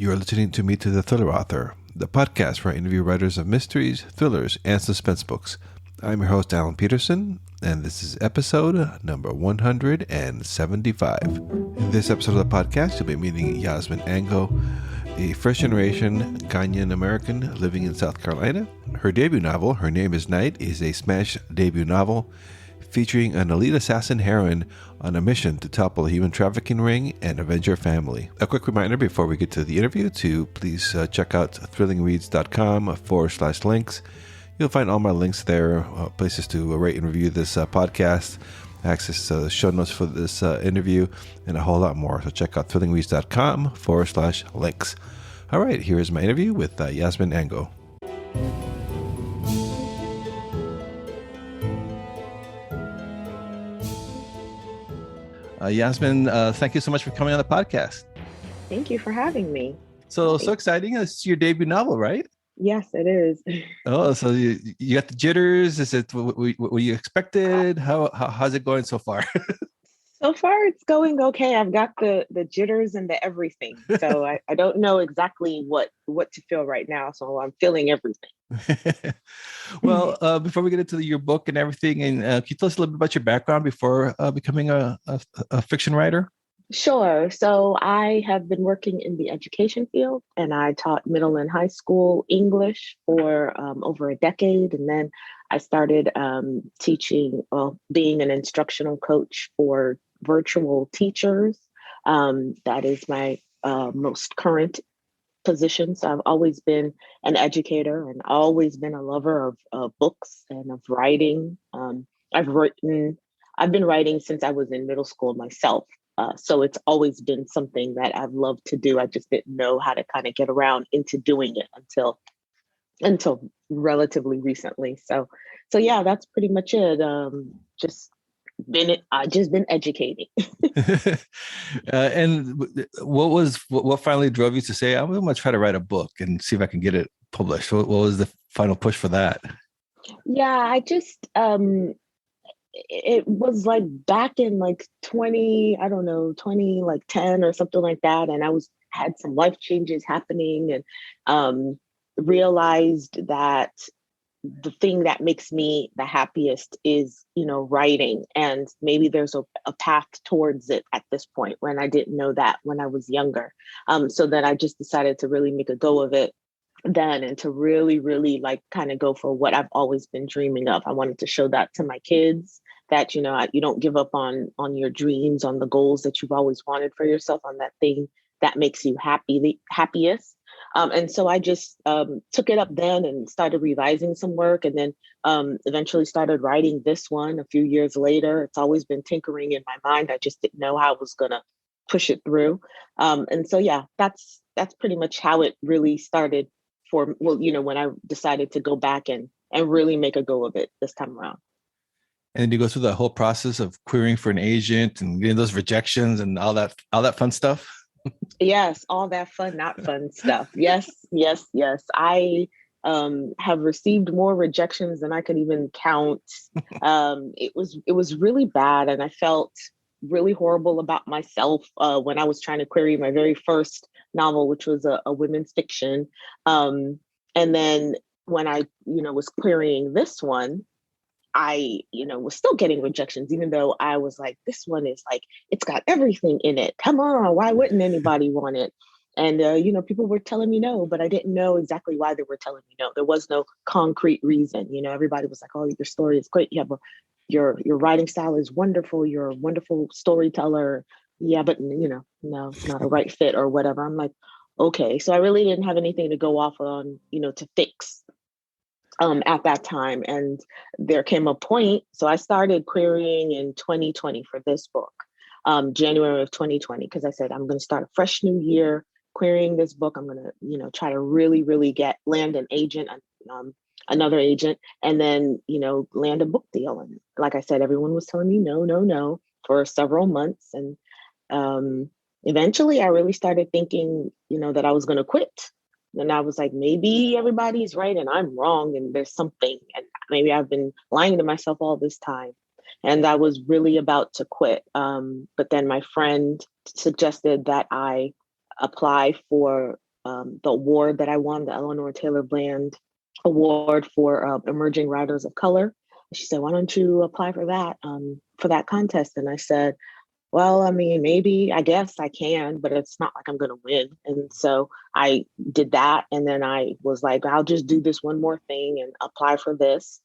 You are listening to Meet to the Thriller Author, the podcast where I interview writers of mysteries, thrillers, and suspense books. I'm your host, Alan Peterson, and this is episode number 175. In this episode of the podcast, you'll be meeting Yasmin Angoe, a first-generation Ghanaian American living in South Carolina. Her debut novel, Her Name is Night, is a smash debut novel featuring an elite assassin heroine on a mission to topple a human trafficking ring and avenge her family. A quick reminder before we get to the interview to please check out thrillingreads.com/links. You'll find all my links there, places to rate and review this podcast, access to the show notes for this interview, and a whole lot more. So check out thrillingreads.com/links. All right, here is my interview with Yasmin Angoe. Yasmin, thank you so much for coming on the podcast. Thank you for having me. So exciting. It's your debut novel, right? Yes, it is. Oh, so you got the jitters. Is it what you expected? How's it going so far? So far, it's going okay. I've got the jitters and the everything. So I don't know exactly what to feel right now. So I'm feeling everything. Well, before we get into your book and everything, and can you tell us a little bit about your background before becoming a fiction writer? Sure. So I have been working in the education field, and I taught middle and high school English for over a decade. And then I started teaching, being an instructional coach for virtual teachers. That is my most current position. So I've always been an educator and always been a lover of books and of writing. I've been writing since I was in middle school myself. So it's always been something that I've loved to do. I just didn't know how to kind of get around into doing it until relatively recently. So yeah, that's pretty much it. I've just been educating. And what finally drove you to say, I'm going to try to write a book and see if I can get it published? What was the final push for that? Yeah, I just, it was like back in like 2010 or something like that. And had some life changes happening and realized that the thing that makes me the happiest is, writing. And maybe there's a path towards it at this point when I didn't know that when I was younger. So then I just decided to really make a go of it then and to really, really like kind of go for what I've always been dreaming of. I wanted to show that to my kids that, you don't give up on your dreams, on the goals that you've always wanted for yourself, on that thing that makes you the happiest. And so I just took it up then and started revising some work, and then eventually started writing this one a few years later. It's always been tinkering in my mind. I just didn't know how I was going to push it through. And so, yeah, that's pretty much how it really started when I decided to go back and really make a go of it this time around. And then you go through the whole process of querying for an agent and getting those rejections and all that fun stuff. Yes, all that fun, not fun stuff. Yes. I have received more rejections than I could even count. It was really bad, and I felt really horrible about myself when I was trying to query my very first novel, which was a women's fiction. And then when I, was querying this one, I, was still getting rejections, even though I was like, this one is like, it's got everything in it. Come on, why wouldn't anybody want it? And, people were telling me no, but I didn't know exactly why they were telling me no. There was no concrete reason. Everybody was like, oh, your story is great. Your writing style is wonderful. You're a wonderful storyteller. Yeah, but, no, not a right fit or whatever. I'm like, okay. So I really didn't have anything to go off on, to fix at that time. And there came a point. So I started querying in 2020 for this book, January of 2020, because I said, I'm going to start a fresh new year querying this book. I'm going to, try to really, really land an agent, another agent, and then, land a book deal. And like I said, everyone was telling me no for several months. And eventually I really started thinking, that I was going to quit. And I was like, maybe everybody's right and I'm wrong, and there's something, and maybe I've been lying to myself all this time. And I was really about to quit. But then my friend suggested that I apply for the award that I won, the Eleanor Taylor Bland Award for Emerging Writers of Color. She said, "Why don't you apply for that contest?" And I said, "Well, I mean, maybe, I guess I can, but it's not like I'm going to win." And so I did that. And then I was like, I'll just do this one more thing and apply for this.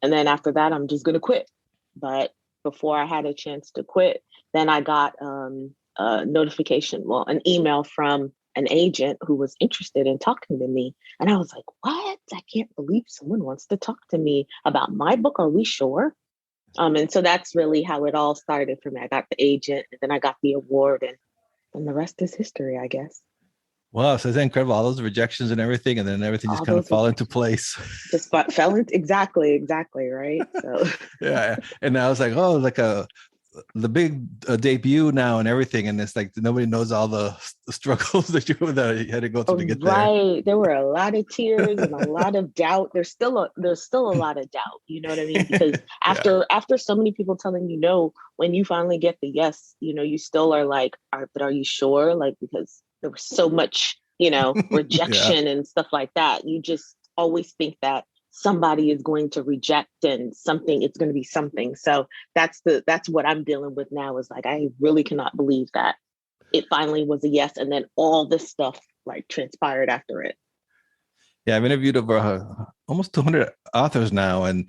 And then after that, I'm just going to quit. But before I had a chance to quit, then I got a notification, well, an email from an agent who was interested in talking to me. And I was like, what? I can't believe someone wants to talk to me about my book. Are we sure? And so that's really how it all started for me. I got the agent, and then I got the award, and the rest is history, I guess. Wow, so it's incredible. All those rejections and everything, and then everything just All kind of those fall into place. just fell into exactly, right. So Yeah, and I was like, oh, like the big debut now and everything, and it's like nobody knows all the struggles that you had to go through to get there. right. There were a lot of tears and a lot of doubt. There's still a lot of doubt. You know what I mean? Because Yeah. after so many people telling you no, when you finally get the yes, you still are like, but are you sure? Like, because there was so much, Yeah. rejection and stuff like that. You just always think that somebody is going to reject, and it's going to be something. So that's what I'm dealing with now, is like, I really cannot believe that it finally was a yes, and then all this stuff like transpired after it. Yeah, I've interviewed over almost 200 authors now, and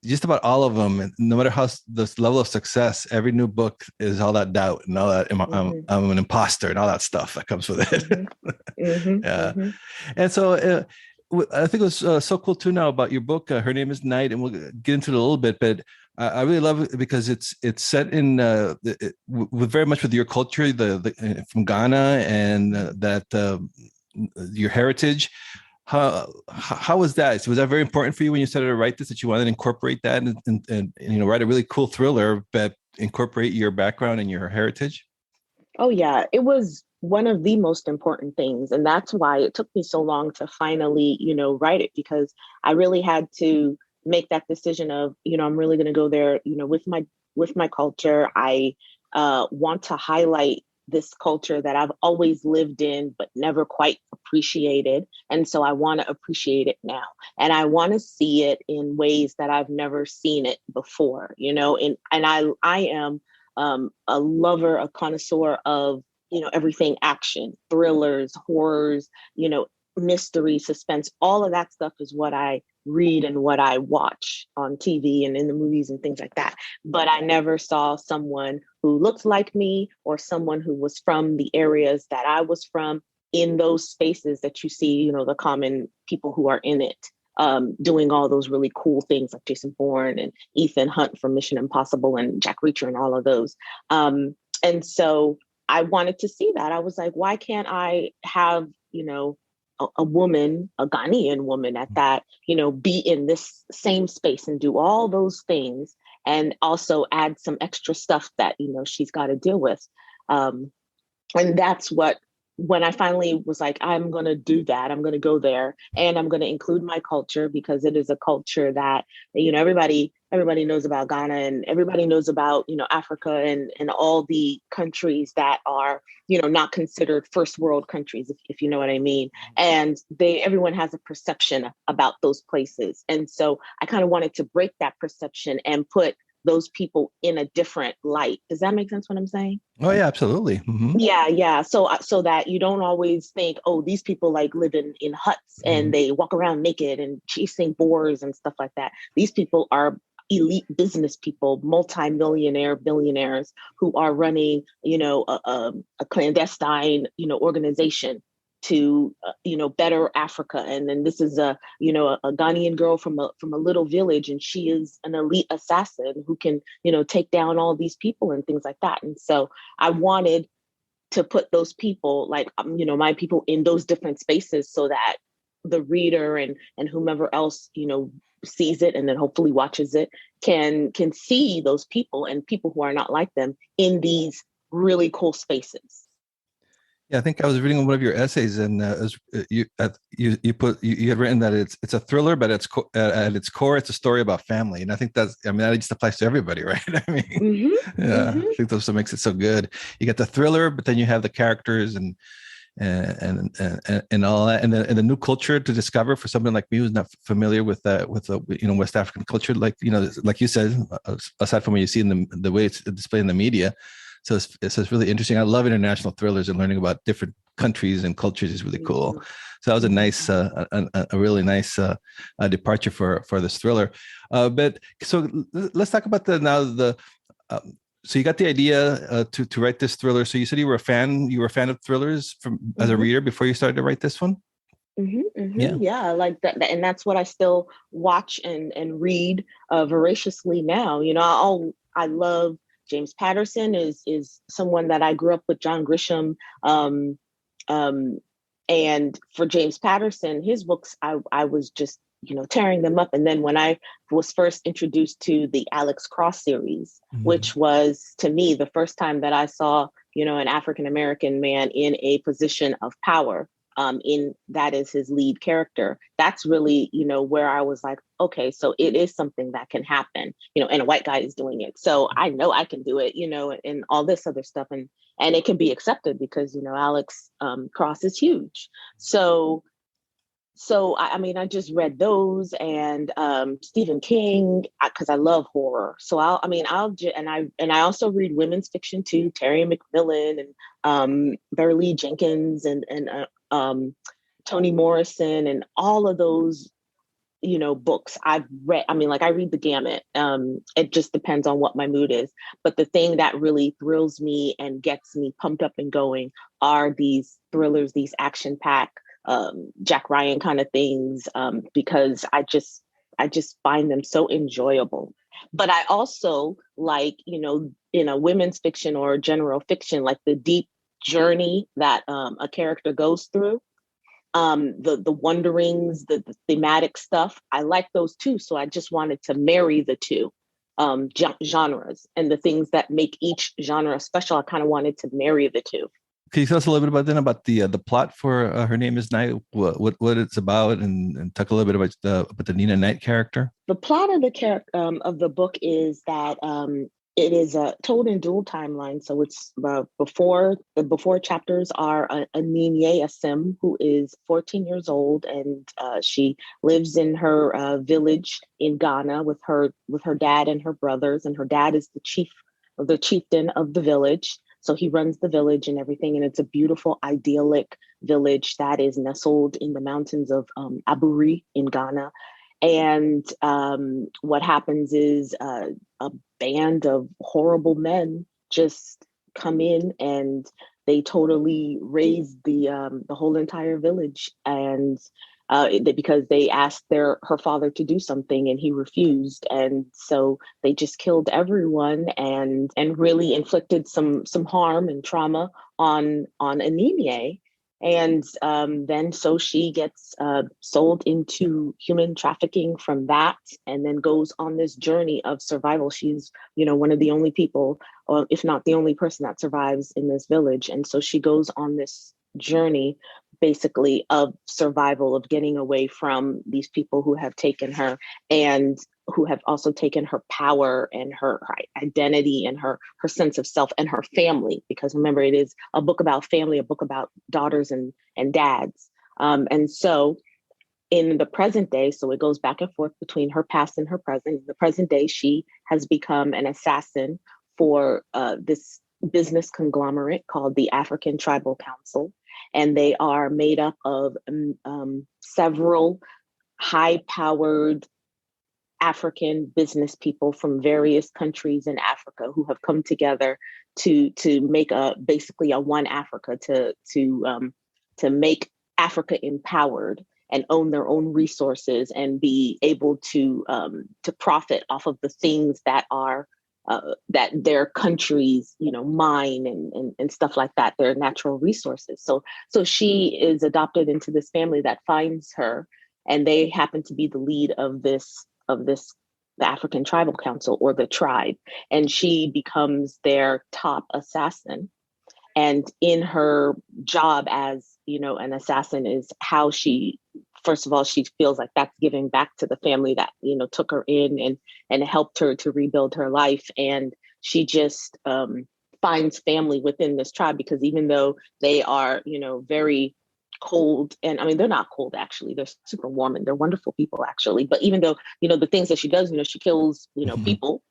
just about all of them, no matter how this level of success, every new book is all that doubt and all that I'm an imposter and all that stuff that comes with it. Yeah. And so I think it was so cool too now about your book. Her Name is Night, and we'll get into it a little bit, but I really love it because it's set in with very much with your culture, the from Ghana, and that your heritage. How was that? So was that very important for you when you started to write this, that you wanted to incorporate that and write a really cool thriller but incorporate your background and your heritage? Oh yeah, it was one of the most important things, and that's why it took me so long to finally, write it, because I really had to make that decision of, I'm really going to go there, with my culture. I want to highlight this culture that I've always lived in but never quite appreciated, and so I want to appreciate it now, and I want to see it in ways that I've never seen it before. And I am a lover, a connoisseur of, everything action, thrillers, horrors, mystery, suspense, all of that stuff is what I read and what I watch on TV and in the movies and things like that. But I never saw someone who looked like me or someone who was from the areas that I was from in those spaces that you see, the common people who are in it. Doing all those really cool things like Jason Bourne and Ethan Hunt from Mission Impossible and Jack Reacher and all of those. And so I wanted to see that. I was like, why can't I have, a woman, a Ghanaian woman at that, be in this same space and do all those things and also add some extra stuff that, she's got to deal with. And that's when I finally was like, I'm going to do that. I'm going to go there and I'm going to include my culture, because it is a culture that, everybody knows about Ghana, and everybody knows about, Africa and all the countries that are, not considered first world countries, if you know what I mean. And everyone has a perception about those places. And so I kind of wanted to break that perception and put those people in a different light. Does that make sense what I'm saying? Oh yeah, absolutely. Mm-hmm. Yeah. So that you don't always think, oh, these people like live in huts and they walk around naked and chasing boars and stuff like that. These people are elite business people, multi-millionaire billionaires who are running, a clandestine, organization to better Africa. And then this is a Ghanaian girl from a little village, and she is an elite assassin who can take down all these people and things like that. And so I wanted to put those people, like my people, in those different spaces, so that the reader and whomever else sees it and then hopefully watches it can see those people and people who are not like them in these really cool spaces. Yeah, I think I was reading one of your essays, and you had written that it's a thriller, but at its core, it's a story about family. And I think that just applies to everybody, right? I mean, I think that's what makes it so good. You get the thriller, but then you have the characters and and all that, and the new culture to discover for someone like me who's not familiar with West African culture, like like you said, aside from what you see in the way it's displayed in the media. So it's really interesting. I love international thrillers, and learning about different countries and cultures is really cool. So that was a nice, a really nice departure for this thriller. But so let's talk about so you got the idea to write this thriller. So you said you were a fan. You were a fan of thrillers as a reader before you started to write this one. Yeah, like that, and that's what I still watch and read voraciously now. I love James Patterson is someone that I grew up with. John Grisham, and for James Patterson, his books, I was just tearing them up. And then when I was first introduced to the Alex Cross series, which was to me the first time that I saw an African American man in a position of power, in that is his lead character. That's really where I was like, okay, so it is something that can happen, and a white guy is doing it, so I know I can do it, and all this other stuff, and it can be accepted because Alex Cross is huge. So I just read those, and Stephen King, because I love horror. So I also read women's fiction too, Terry McMillion and Beverly Jenkins and Toni Morrison and all of those books I've read. I read the gamut. It just depends on what my mood is. But the thing that really thrills me and gets me pumped up and going are these thrillers, these action-packed Jack Ryan kind of things, because I just find them so enjoyable. But I also like, in a women's fiction or general fiction, like the deep journey that a character goes through, the wonderings, the thematic stuff. I like those too. So I just wanted to marry the two genres, and the things that make each genre special. I kind of wanted to marry the two. Can you tell us a little bit about the plot for Her Name Is Night, what it's about, and talk a little bit about the Nina Knight character? The plot of the book is that it is told in dual timeline. So it's before chapters are Anine Asim, who is 14 years old, and she lives in her village in Ghana with her dad and her brothers, and her dad is the chieftain of the village. So he runs the village and everything. And it's a beautiful, idyllic village that is nestled in the mountains of Aburi in Ghana. And what happens is a band of horrible men just come in, and they totally raze the whole entire village. And because they asked her father to do something and he refused, and so they just killed everyone and really inflicted some harm and trauma on Anine. And then so she gets sold into human trafficking from that, and then goes on this journey of survival. She's one of the only people, or if not the only person, that survives in this village. And so she goes on this journey basically of survival, of getting away from these people who have taken her, and who have also taken her power and her identity and her sense of self and her family. Because remember, it is a book about family, a book about daughters and dads. And so in the present day, so it goes back and forth between her past and her present. In the present day, she has become an assassin for this business conglomerate called the African Tribal Council. And they are made up of several high-powered African business people from various countries in Africa who have come together to make basically a one Africa, to make Africa empowered and own their own resources and be able to profit off of the things that are that their countries, mine and stuff like that, their natural resources. So she is adopted into this family that finds her, and they happen to be the lead of the African Tribal Council, or the tribe, and she becomes their top assassin. And in her job as, an assassin, is how she, first of all, she feels like that's giving back to the family that, took her in and helped her to rebuild her life. And she just finds family within this tribe, because even though they are, very cold, and I mean, they're not cold, actually, they're super warm and they're wonderful people, actually. But even though, the things that she does, she kills, people,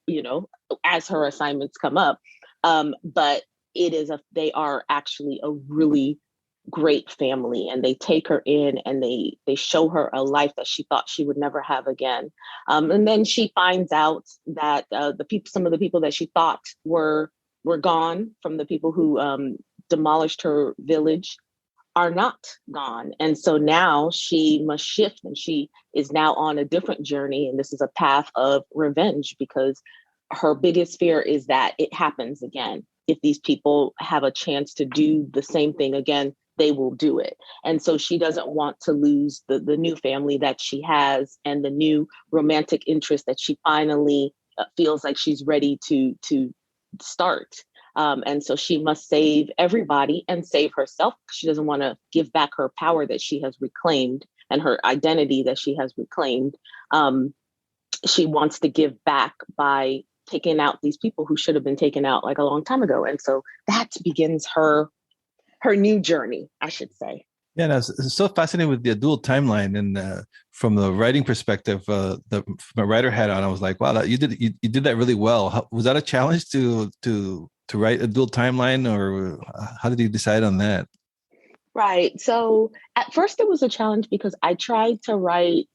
as her assignments come up. But they are actually a really great family, and they take her in and they show her a life that she thought she would never have again. And then she finds out that some of the people that she thought were gone, from the people who demolished her village, are not gone. And so now she must shift, and she is now on a different journey. And this is a path of revenge, because her biggest fear is that it happens again. If these people have a chance to do the same thing again, they will do it. And so she doesn't want to lose the new family that she has, and the new romantic interest that she finally feels like she's ready to start. And so she must save everybody and save herself. She doesn't want to give back her power that she has reclaimed, and her identity that she has reclaimed. She wants to give back by taking out these people who should have been taken out like a long time ago. And so that begins her new journey, I should say. Yeah, and I was so fascinated with the dual timeline, and from the writing perspective, my writer hat on, I was like, "Wow, you did that really well." Was that a challenge to write a dual timeline, or how did you decide on that? Right. So at first it was a challenge, because I tried to write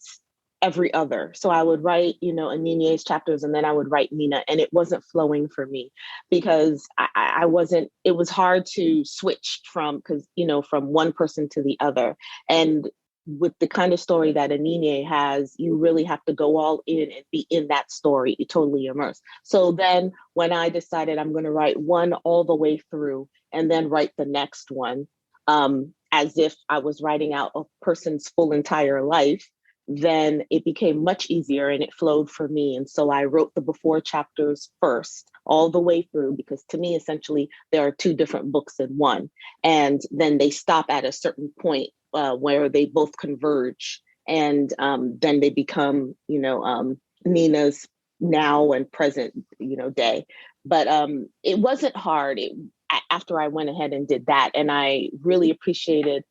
every other. So I would write, Anini's chapters, and then I would write Nina, and it wasn't flowing for me, because I wasn't, it was hard to switch from one person to the other. And with the kind of story that Anine has, you really have to go all in and be in that story, totally immersed. So then when I decided I'm going to write one all the way through, and then write the next one, as if I was writing out a person's full entire life, then it became much easier and it flowed for me. And so I wrote the before chapters first, all the way through, because to me, essentially, there are two different books in one. And then they stop at a certain point where they both converge. And then they become, Nina's now and present, day. But it wasn't hard after I went ahead and did that. And I really appreciated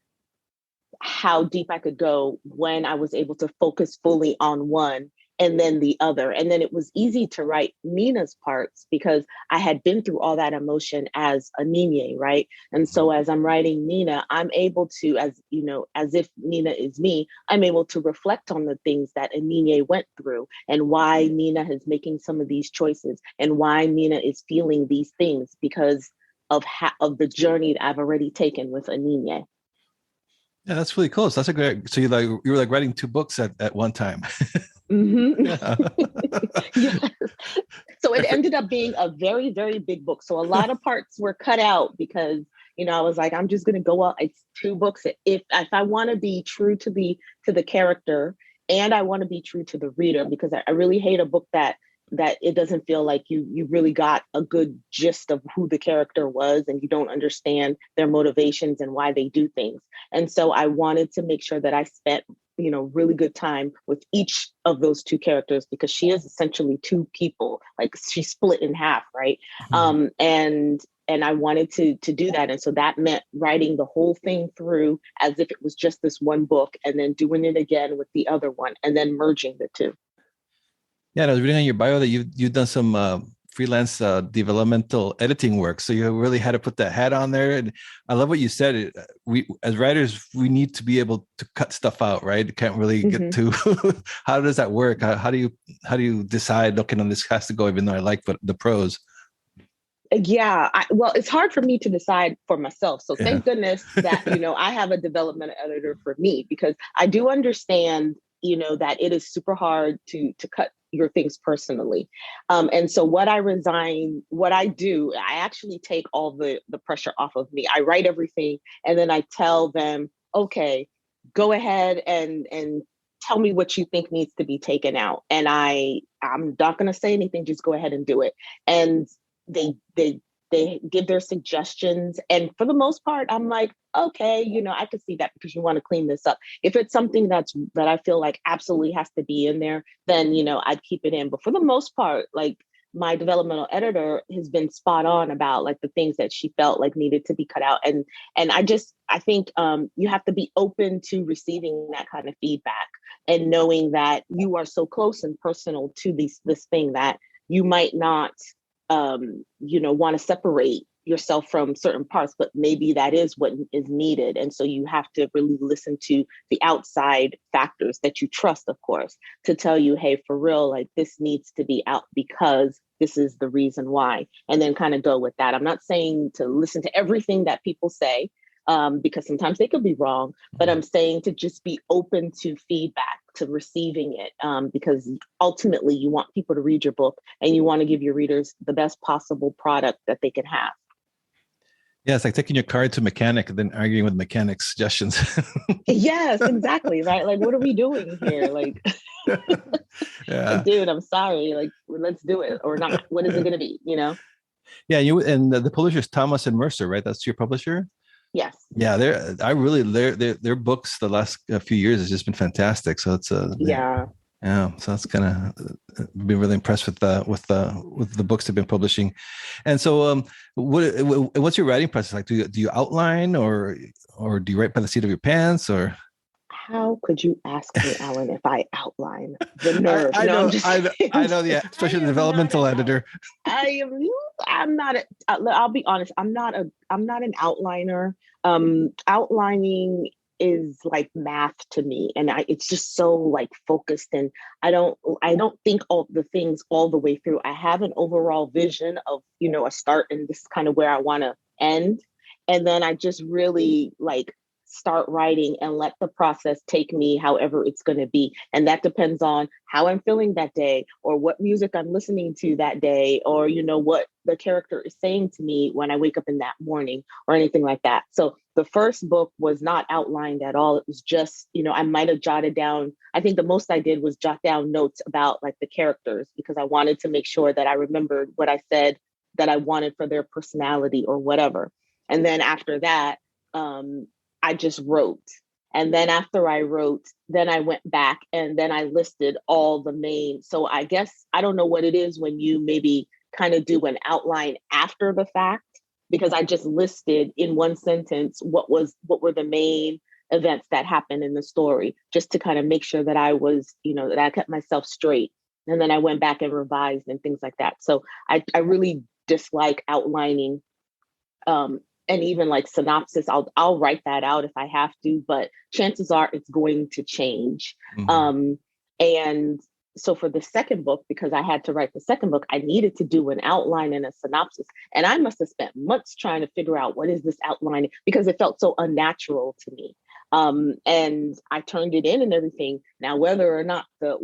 how deep I could go when I was able to focus fully on one and then the other. And then it was easy to write Nina's parts, because I had been through all that emotion as a Nina, right? And so as I'm writing Nina, I'm able to, as if Nina is me, I'm able to reflect on the things that Nina went through, and why Nina is making some of these choices, and why Nina is feeling these things, because of the journey that I've already taken with Nina. Yeah, that's really cool. So that's a great. So you were like writing two books at one time. Mm-hmm. Yeah. Yes. So it ended up being a very, very big book. So a lot of parts were cut out, because I was like, I'm just going to go out. It's two books. If I want to be true to the character, and I want to be true to the reader, because I really hate a book that it doesn't feel like you really got a good gist of who the character was, and you don't understand their motivations and why they do things. And so I wanted to make sure that I spent really good time with each of those two characters, because she is essentially two people, like she's split in half, right? Mhm. And I wanted to do that. And so that meant writing the whole thing through as if it was just this one book, and then doing it again with the other one, and then merging the two. Yeah, and I was reading on your bio that you've done some freelance developmental editing work, so you really had to put that hat on there. And I love what you said. We as writers, we need to be able to cut stuff out, right? Can't really get Mm-hmm. to. How does that work? How do you decide? Okay, no, this has to go, even though I like the prose. Yeah, well, it's hard for me to decide for myself. So Yeah. thank goodness that, I have a development editor for me, because I do understand, that it is super hard to cut your things personally. And so what I do, I actually take all the pressure off of me. I write everything, and then I tell them, okay, go ahead and tell me what you think needs to be taken out. And I'm not going to say anything, just go ahead and do it. And they give their suggestions, and for the most part I'm like, okay, I can see that, because you want to clean this up. If it's something that I feel like absolutely has to be in there, then I'd keep it in. But for the most part, like, my developmental editor has been spot on about like the things that she felt like needed to be cut out. And I think you have to be open to receiving that kind of feedback and knowing that you are so close and personal to this thing that you might not, want to separate yourself from certain parts, but maybe that is what is needed. And so you have to really listen to the outside factors that you trust, of course, to tell you, hey, for real, like this needs to be out because this is the reason why, and then kind of go with that. I'm not saying to listen to everything that people say, because sometimes they could be wrong, but I'm saying to just be open to feedback, to receiving it, because ultimately you want people to read your book and you want to give your readers the best possible product that they can have. Yeah, it's like taking your car to a mechanic and then arguing with mechanic's suggestions. Yes, exactly. Right. Like, what are we doing here? Like, Yeah. dude, I'm sorry. Like, let's do it or not. What is it going to be? Yeah, you and the publisher's Thomas and Mercer, right? That's your publisher. Yes. Yeah, their books the last few years has just been fantastic. So it's yeah. So that's gonna been really impressed with the books they've been publishing. And so what's your writing process like? Do you outline or do you write by the seat of your pants or? How could you ask me, Alan, if I outline? The nerve. I No, know, I'm just I know, yeah, especially the developmental editor. I'm not. I'll be honest. I'm not an outliner. Outlining is like math to me, and it's just so like focused, and I don't think all the things all the way through. I have an overall vision of a start, and this is kind of where I want to end, and then I just really like start writing and let the process take me however it's going to be. And that depends on how I'm feeling that day or what music I'm listening to that day or, what the character is saying to me when I wake up in that morning or anything like that. So the first book was not outlined at all. It was just, I might have jotted down. I think the most I did was jot down notes about like the characters because I wanted to make sure that I remembered what I said that I wanted for their personality or whatever. And then after that, I just wrote. And then after I wrote, then I went back and then I listed all the main. So I guess, I don't know what it is when you maybe kind of do an outline after the fact, because I just listed in one sentence what were the main events that happened in the story, just to kind of make sure that I was, that I kept myself straight. And then I went back and revised and things like that. So I really dislike outlining. And even like synopsis, I'll write that out if I have to, but chances are it's going to change. Mm-hmm. And so for the second book, because I had to write the second book, I needed to do an outline and a synopsis. And I must have spent months trying to figure out what is this outline because it felt so unnatural to me. And I turned it in and everything. Now, whether or not the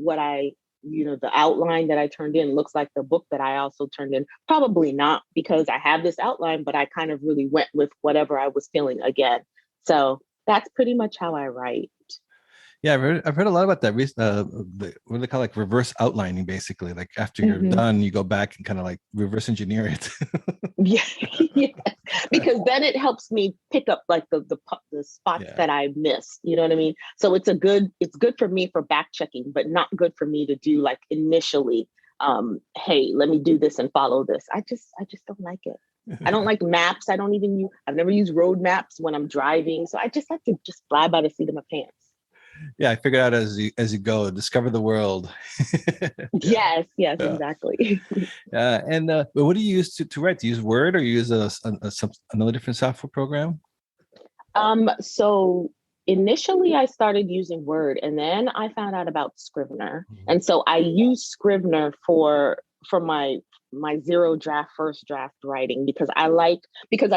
outline that I turned in looks like the book that I also turned in, probably not, because I have this outline, but I kind of really went with whatever I was feeling again. So that's pretty much how I write. Yeah, I've heard a lot about that. What do they call like reverse outlining? Basically, like after you're done, you go back and kind of like reverse engineer it. yeah, because then it helps me pick up like the spots that I missed. You know what I mean? So it's good for me for back checking, but not good for me to do like initially. Hey, let me do this and follow this. I just don't like it. I don't like maps. I've never used road maps when I'm driving. So I just like to just fly by the seat of my pants. Yeah, I figured out as you go, discover the world. Yes, exactly. And what do you use to write? Do you use Word or you use another different software program? So initially I started using Word and then I found out about Scrivener. Mm-hmm. And so I use Scrivener for my zero draft, first draft writing because I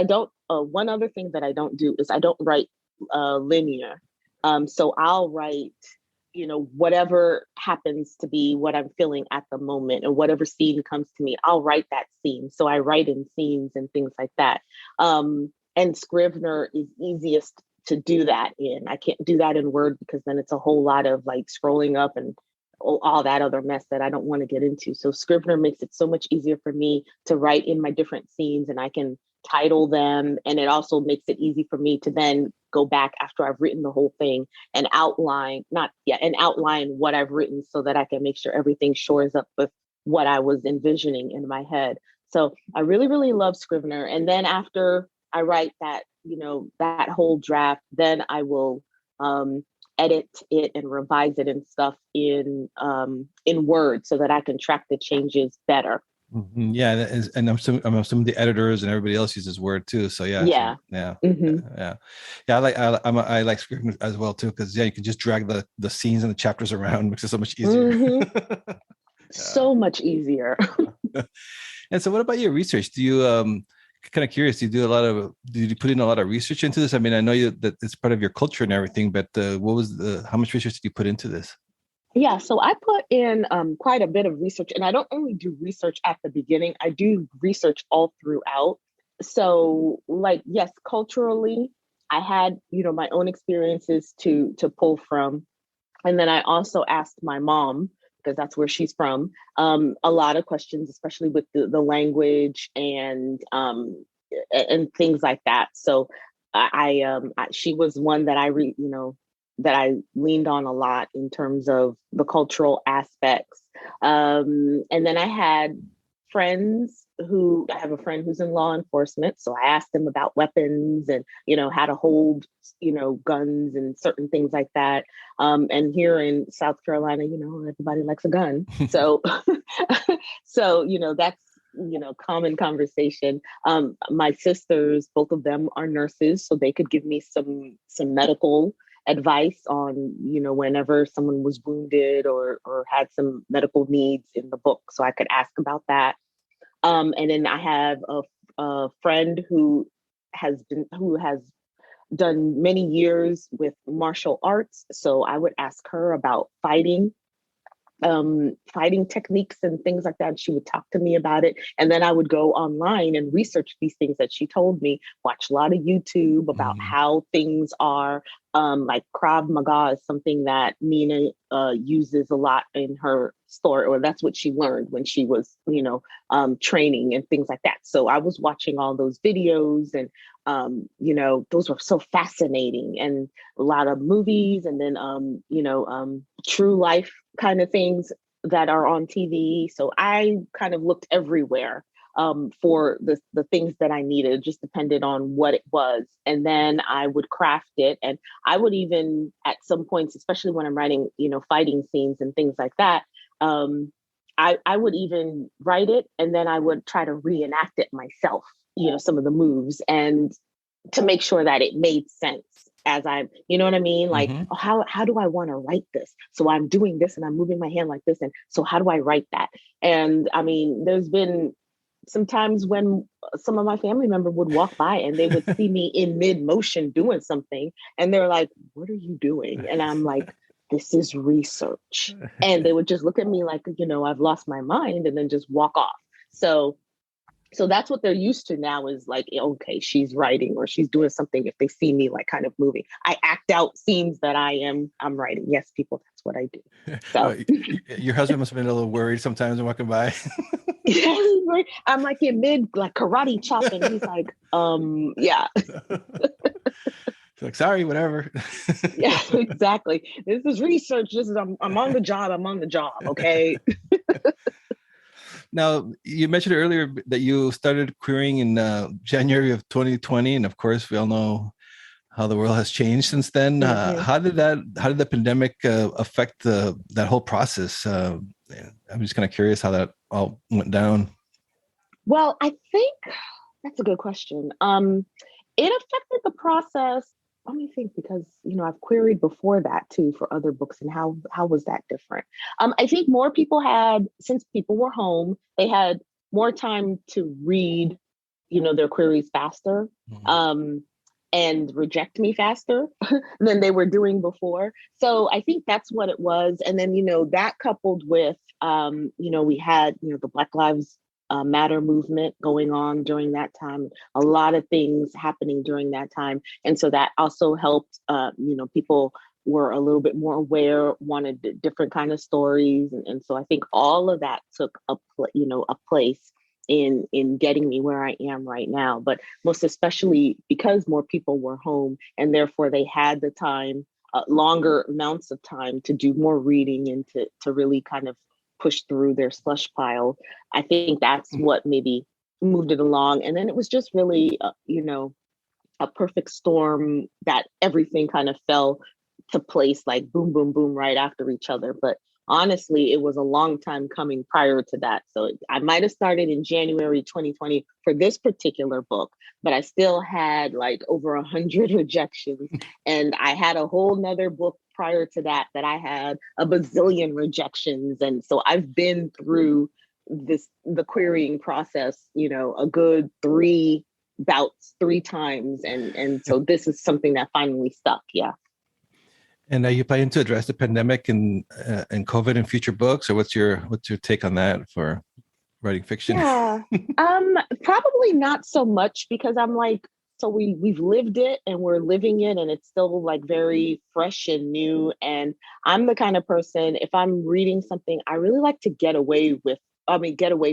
don't, one other thing that I don't do is I don't write linear. So I'll write, whatever happens to be what I'm feeling at the moment and whatever scene comes to me, I'll write that scene. So I write in scenes and things like that. And Scrivener is easiest to do that in. I can't do that in Word because then it's a whole lot of like scrolling up and all that other mess that I don't want to get into. So Scrivener makes it so much easier for me to write in my different scenes and I can title them. And it also makes it easy for me to then go back after I've written the whole thing and outline what I've written so that I can make sure everything shores up with what I was envisioning in my head. So I really, really love Scrivener. And then after I write that, that whole draft, then I will edit it and revise it and stuff in Word so that I can track the changes better. Mm-hmm. Yeah, that is, and I'm assuming the editors and everybody else uses Word too. So yeah, Yeah. yeah, Mm-hmm. yeah. I like Scrivener as well too, because you can just drag the scenes and the chapters around, makes it so much easier. Mm-hmm. So much easier. And so, what about your research? Do you kind of curious? Do you put in a lot of research into this? I mean, I know that it's part of your culture and everything, but how much research did you put into this? Yeah, so I put in quite a bit of research, and I don't only do research at the beginning, I do research all throughout. So, like, yes, culturally, I had, my own experiences to pull from. And then I also asked my mom, because that's where she's from, a lot of questions, especially with the language and things like that. So she was one that that I leaned on a lot in terms of the cultural aspects. And then I have a friend who's in law enforcement. So I asked him about weapons and, how to hold, guns and certain things like that. And here in South Carolina, everybody likes a gun. So, that's, common conversation. My sisters, both of them are nurses, so they could give me some medical advice on, whenever someone was wounded or had some medical needs in the book. So I could ask about that. And then I have a friend who has done many years with martial arts. So I would ask her about fighting techniques and things like that. She would talk to me about it. And then I would go online and research these things that she told me, watch a lot of YouTube about how things are. Like Krav Maga is something that Nina uses a lot in her story, or that's what she learned when she was, training and things like that. So I was watching all those videos and, those were so fascinating, and a lot of movies, and then, true life kind of things that are on TV. So I kind of looked everywhere for the things that I needed, just depended on what it was. And then I would craft it. And I would even, at some points, especially when I'm writing, fighting scenes and things like that, I would even write it and then I would try to reenact it myself, some of the moves, and to make sure that it made sense as I'm, you know what I mean? Like, how do I want to write this? So I'm doing this and I'm moving my hand like this. And so how do I write that? And I mean, there's been sometimes when some of my family members would walk by and they would see me in mid motion doing something. And they're like, what are you doing? And I'm like, this is research. And they would just look at me like, I've lost my mind, and then just walk off. So that's what they're used to now, is like, okay, she's writing or she's doing something. If they see me like kind of moving, I act out scenes that I'm writing. Yes, people, that's what I do. So your husband must have been a little worried sometimes walking by. I'm like in mid like karate chop, and he's like, yeah. Like, sorry, whatever. Yeah, exactly. This is research. I'm on the job. I'm on the job. Okay. Now, you mentioned earlier that you started querying in January of 2020, and of course, we all know how the world has changed since then. How did the pandemic affect that whole process? I'm just kind of curious how that all went down. Well, I think that's a good question. It affected the process. Let me think, because I've queried before that too for other books, and how was that different? I think more people since people were home, they had more time to read, their queries faster, and reject me faster than they were doing before. So I think that's what it was. And then that coupled with we had the Black Lives Matter movement going on during that time, a lot of things happening during that time. And so that also helped, people were a little bit more aware, wanted different kind of stories. And so I think all of that took a place in getting me where I am right now. But most especially because more people were home, and therefore they had the time, longer amounts of time to do more reading and to really kind of pushed through their slush pile. I think that's what maybe moved it along. And then it was just really, a perfect storm that everything kind of fell to place, like boom, boom, boom, right after each other. But honestly, it was a long time coming prior to that. So I might have started in January 2020 for this particular book, but I still had like over 100 rejections. And I had a whole nother book prior to that I had a bazillion rejections. And so I've been through the querying process, a good bouts 3 times. And so this is something that finally stuck. Yeah. And are you planning to address the pandemic and COVID in future books, or what's your take on that for writing fiction? Yeah, probably not so much, because I'm like, so we've lived it and we're living it, and it's still like very fresh and new. And I'm the kind of person, if I'm reading something, I really like to get away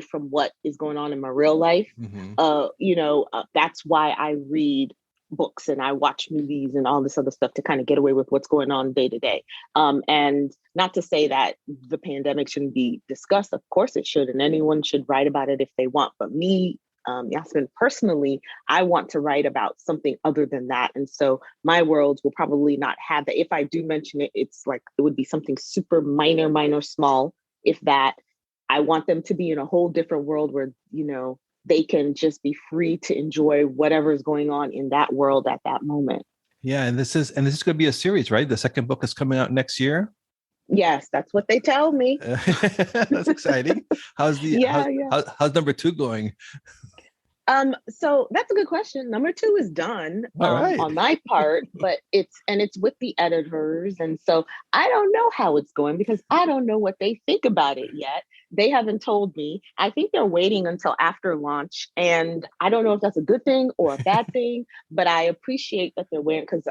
from what is going on in my real life. That's why I read books and I watch movies and all this other stuff, to kind of get away with what's going on day to day. And not to say that the pandemic shouldn't be discussed. Of course it should, and anyone should write about it if they want. But me, Yasmin, personally, I want to write about something other than that. And so my worlds will probably not have that. If I do mention it, it's like, it would be something super minor, small, if that. I want them to be in a whole different world where, they can just be free to enjoy whatever's going on in that world at that moment. Yeah, and this is going to be a series, right? The second book is coming out next year. Yes, that's what they tell me. That's exciting. How's number 2 going? So that's a good question. Number 2 is done on my part, but it's with the editors. And so I don't know how it's going, because I don't know what they think about it yet. They haven't told me. I think they're waiting until after launch. And I don't know if that's a good thing or a bad thing, but I appreciate that they're waiting, because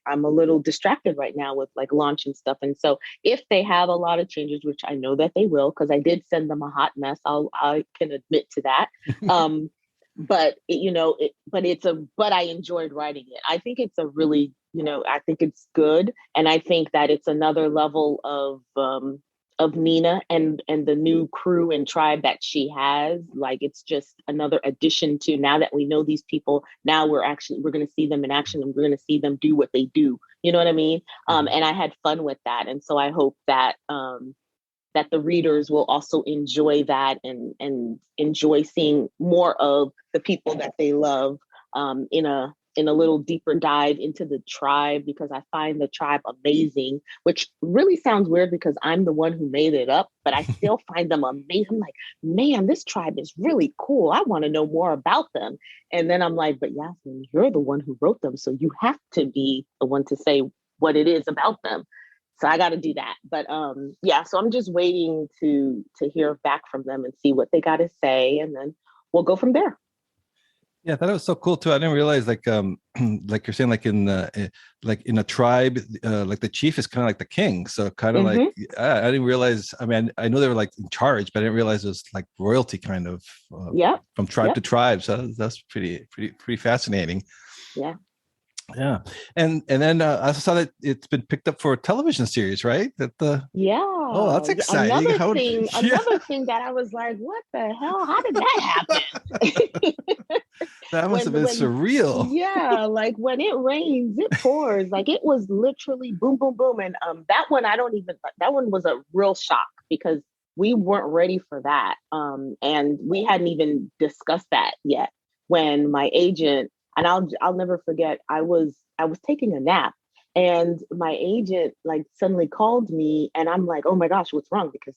I'm a little distracted right now with like launch and stuff. And so if they have a lot of changes, which I know that they will, because I did send them a hot mess, I can admit to that. But I enjoyed writing it. I think it's a really, I think it's good. And I think that it's another level of Nina and the new crew and tribe that she has. Like, it's just another addition to, now that we know these people, now we're going to see them in action, and we're going to see them do what they do. You know what I mean? And I had fun with that. And so I hope that, that the readers will also enjoy that and enjoy seeing more of the people that they love, in a little deeper dive into the tribe, because I find the tribe amazing, which really sounds weird because I'm the one who made it up, but I still find them amazing. I'm like, man, this tribe is really cool. I want to know more about them. And then I'm like, but Yasmin, you're the one who wrote them, so you have to be the one to say what it is about them. So I got to do that. But so I'm just waiting to hear back from them and see what they got to say, and then we'll go from there. Yeah, I thought it was so cool too. I didn't realize, like like you're saying, like in a tribe, like the chief is kind of like the king. So kind of like, I didn't realize. I mean, I know they were like in charge, but I didn't realize it was like royalty kind of from tribe to tribe. So that's pretty fascinating. Yeah. Yeah, and then I also saw that it's been picked up for a television series, right? Oh, that's exciting. Another thing that I was like, what the hell? How did that happen? That must have been surreal. Yeah, like when it rains, it pours. Like, it was literally boom, boom, boom. And that one was a real shock, because we weren't ready for that. And we hadn't even discussed that yet, when my agent, and I'll never forget, I was taking a nap, and my agent like suddenly called me, and I'm like, oh my gosh, what's wrong? Because,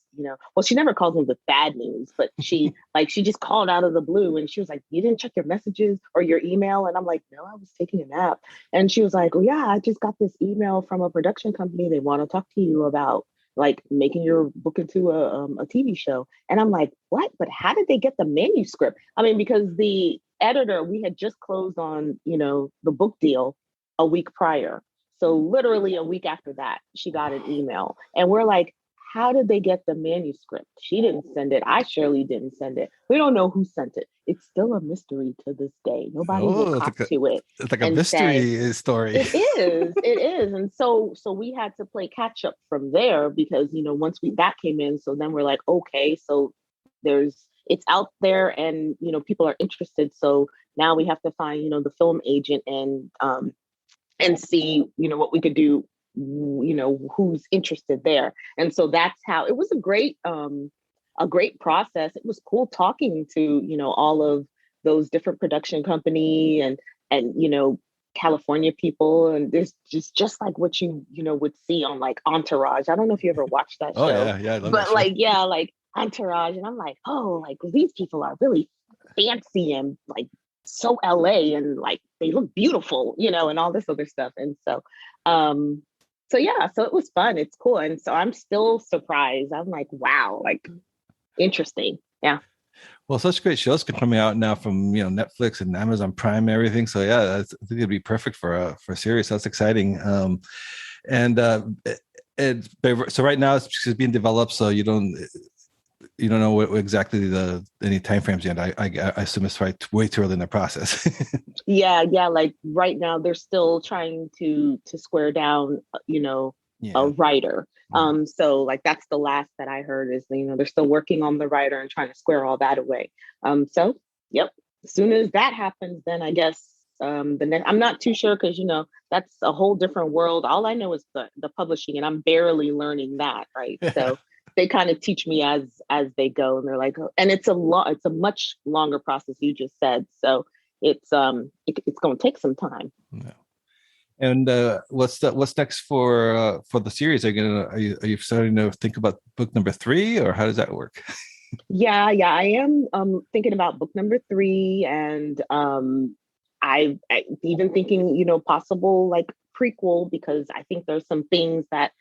she never calls me with bad news, but she just called out of the blue, and she was like, you didn't check your messages or your email? And I'm like, no, I was taking a nap. And she was like, oh yeah, I just got this email from a production company. They want to talk to you about like making your book into a TV show. And I'm like, what? But how did they get the manuscript? I mean, because the editor, we had just closed on, the book deal a week prior. So literally a week after that, she got an email, and we're like, how did they get the manuscript? She didn't send it. I surely didn't send it. We don't know who sent it. It's still a mystery to this day. Nobody will Oh, cop to it it's like a and say, mystery story. it is. And so we had to play catch up from there because, once that came in, so then we're like, okay, so it's out there and, people are interested. So now we have to find, the film agent and see, what we could do, who's interested there. And so that's how it was a great process. It was cool talking to, all of those different production company and, California people. And there's just like what would see on like Entourage. I don't know if you ever watched that Oh show, yeah, I love that but show. like, yeah, like Entourage. And I'm like, oh, like these people are really fancy and like so LA and like they look beautiful, and all this other stuff. And so yeah, so it was fun. It's cool. And so I'm still surprised. I'm like, wow, like interesting. Yeah. Well, such great shows coming out now from Netflix and Amazon Prime and everything. So yeah, I think it'd be perfect for a series. That's exciting. And so right now it's being developed, so you don't know what exactly any timeframes yet. I assume it's way too early in the process. Yeah. Like right now they're still trying to square down, a writer. So like that's the last that I heard is, they're still working on the writer and trying to square all that away. So yep. As soon as that happens, then I guess the next, I'm not too sure because that's a whole different world. All I know is the publishing, and I'm barely learning that, right? So they kind of teach me as they go, and they're like, oh, and it's a much longer process, you just said. So it's going to take some time. Yeah. And what's next for the series? Are you starting to think about book number 3, or how does that work? Yeah, I am thinking about book number 3, and I even thinking, possible like prequel, because I think there's some things that,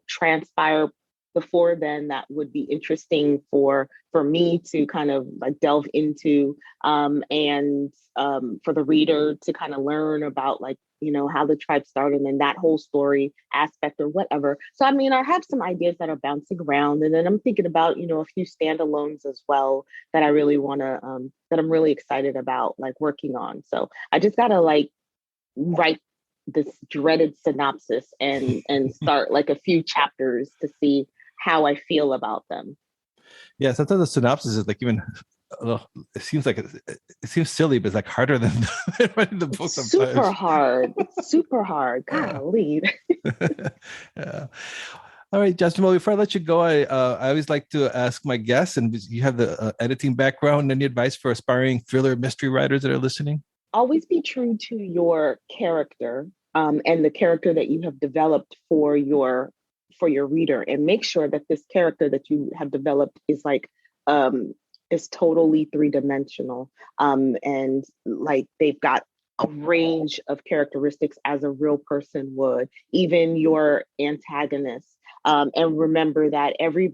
transpire before then that would be interesting for me to kind of like delve into, and for the reader to kind of learn about like, how the tribe started and that whole story aspect or whatever. So, I mean, I have some ideas that are bouncing around, and then I'm thinking about, a few standalones as well that I really want to, that I'm really excited about like working on. So I just got to like write this dreaded synopsis and start like a few chapters to see how I feel about them. Yeah, sometimes the synopsis is like even it seems silly, but it's like harder than writing the book sometimes. Super hard. It's super hard. Golly. Yeah. All right, Justin. Well, before I let you go, I always like to ask my guests, and you have the editing background. Any advice for aspiring thriller mystery writers that are listening? Always be true to your character, and the character that you have developed for your reader, and make sure that this character that you have developed is like is totally 3-dimensional, and like they've got a range of characteristics as a real person would, even your antagonist. And remember that every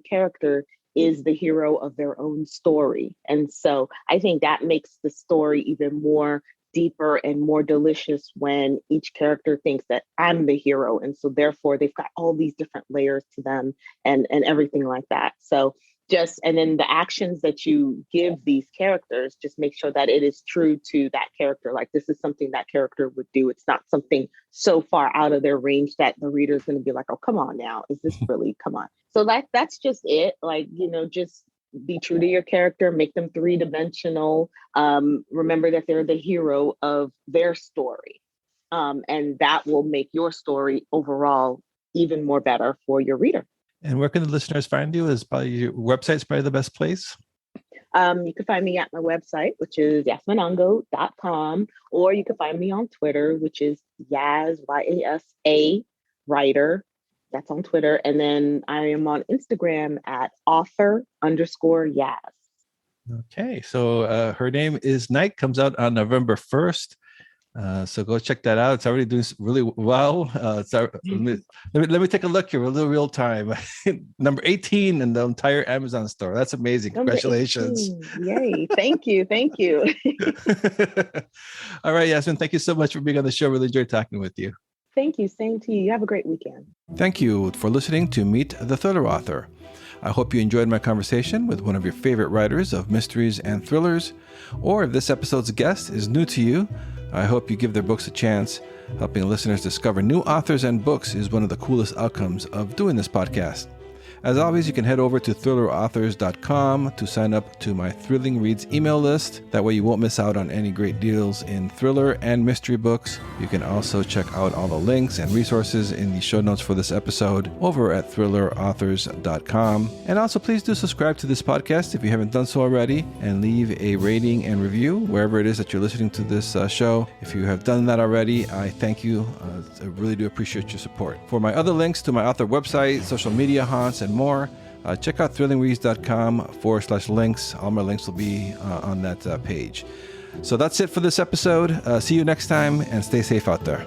character is the hero of their own story. And so I think that makes the story even more deeper and more delicious when each character thinks that I'm the hero. And so therefore they've got all these different layers to them and everything like that. So and then the actions that you give these characters, just make sure that it is true to that character. Like this is something that character would do. It's not something so far out of their range that the reader is going to be like, oh, come on now. Is this really, come on. So that's just it. Like, just be true to your character, make them 3-dimensional. Remember that they're the hero of their story. And that will make your story overall even more better for your reader. And where can the listeners find you? Is probably your website's probably the best place. You can find me at my website, which is yasminangoe.com, or you can find me on Twitter, which is Yas, YASA writer. That's on Twitter. And then I am on Instagram at author_Yas. Okay. So her name is Night, comes out on November 1st. So go check that out. It's already doing really well. Let me take a look here. A little real time. Number 18 in the entire Amazon store. That's amazing. Congratulations. 18. Yay. Thank you. All right, Yasmin. Thank you so much for being on the show. Really enjoyed talking with you. Thank you. Same to you. You have a great weekend. Thank you for listening to Meet the Thriller Author. I hope you enjoyed my conversation with one of your favorite writers of mysteries and thrillers. Or if this episode's guest is new to you, I hope you give their books a chance. Helping listeners discover new authors and books is one of the coolest outcomes of doing this podcast. As always, you can head over to thrillerauthors.com to sign up to my Thrilling Reads email list. That way you won't miss out on any great deals in thriller and mystery books. You can also check out all the links and resources in the show notes for this episode over at thrillerauthors.com. And also please do subscribe to this podcast if you haven't done so already, and leave a rating and review wherever it is that you're listening to this show. If you have done that already, I thank you. I really do appreciate your support. For my other links to my author website, social media haunts, and more, check out thrillingreads.com/links. All my links will be on that page. So that's it for this episode. See you next time, and stay safe out there.